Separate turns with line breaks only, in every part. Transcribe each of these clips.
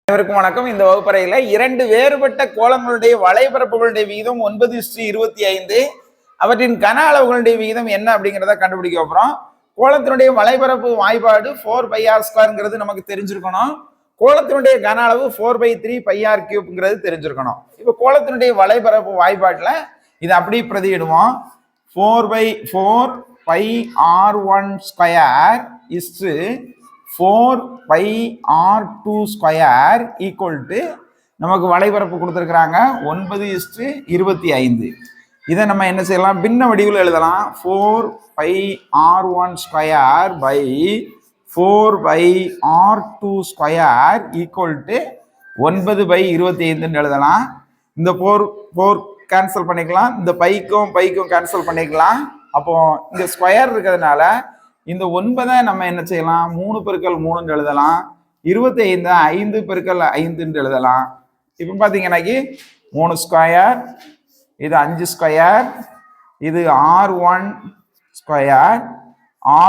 அனைவருக்கும் வணக்கம். இந்த வகுப்பறையில இரண்டு வேறுபட்ட கோளங்களுடைய வளைபரப்புகளுடைய விகிதம் 9:25. அவற்றின் கன அளவுகளுடைய விகிதம் என்ன அப்படிங்கிறத கண்டுபிடிக்க போறோம். கோளத்தினுடைய வளைபரப்பு வாய்ப்பாடு 4πr²ங்கிறது நமக்கு தெரிஞ்சிருக்கணும். கோளத்தினுடைய கன அளவு 4/3πr³ தெரிஞ்சிருக்கணும். இப்ப கோளத்தினுடைய வளைபரப்பு வாய்ப்பாட்டுல இதை அப்படி பிரதியிடுவோம். 4/4πr1² 4πr2² ஈக்குவல் டு நமக்கு வளைபரப்பு கொடுத்துருக்குறாங்க 9:25. இதை நம்ம என்ன செய்யலாம், பின்ன வடிவில் எழுதலாம். 4πr1² 4πr2² ஈக்குவல் டு 9/25 எழுதலாம். இந்த 4 கேன்சல் பண்ணிக்கலாம், இந்த பைக்கும் கேன்சல் பண்ணிக்கலாம். அப்போ இந்த ஸ்கொயர் இருக்கிறதுனால இந்த 9 நம்ம என்ன செய்யலாம், 3 × 3 எழுதலாம். 25 5 × 5 எழுதலாம். இப்போ பார்த்தீங்கன்னாக்கி 3², இது 5², இது r1²,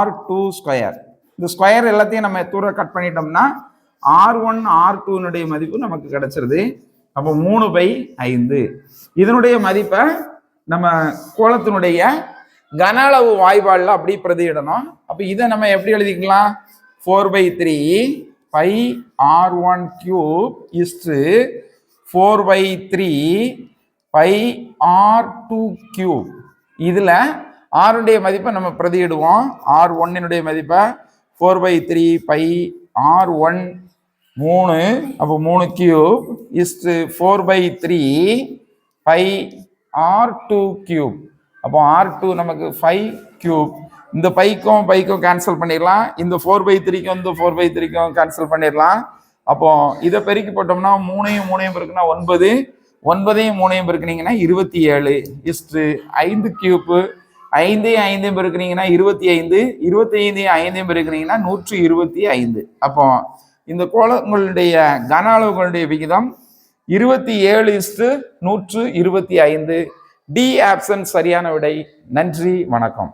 r2². இந்த ஸ்கொயர் எல்லாத்தையும் நம்ம தூர கட் பண்ணிட்டோம்னா r1 r2 மதிப்பு நமக்கு கிடைச்சிருது. அப்போ 3/5 இதனுடைய மதிப்பை நம்ம கோளத்தினுடைய கன அளவு வாய்ப்பாடுல அப்படி பிரதியிடணும். அப்ப இதை நம்ம எப்படி எழுதிக்கலாம், 4/3πr1³ 4/3πr2³. இதுல ஆருடைய மதிப்பை நம்ம பிரதியிடுவோம். r1 மதிப்பை 4/3πr1 3, அப்போ 3³ 4/3πr2³. அப்போ r2 நமக்கு 5³ இந்த பைக்கும் கேன்சல் பண்ணிடலாம். இந்த 4/3க்கும் இந்த 4/3க்கும் கேன்சல் பண்ணிடலாம். அப்போ இதை பெருக்கி போட்டோம்னா 3 பெருக்குனா 9, 9 பெருக்குனீங்கன்னா 27 5³ 5 பெருக்குனீங்கன்னா 25, 25 பெருக்குனீங்கன்னா 125. அப்போ இந்த கோளங்களுடைய கன அளவுகளுடைய விகிதம் 27:125. டி ஆப்ஷன் சரியான விடை. நன்றி, வணக்கம்.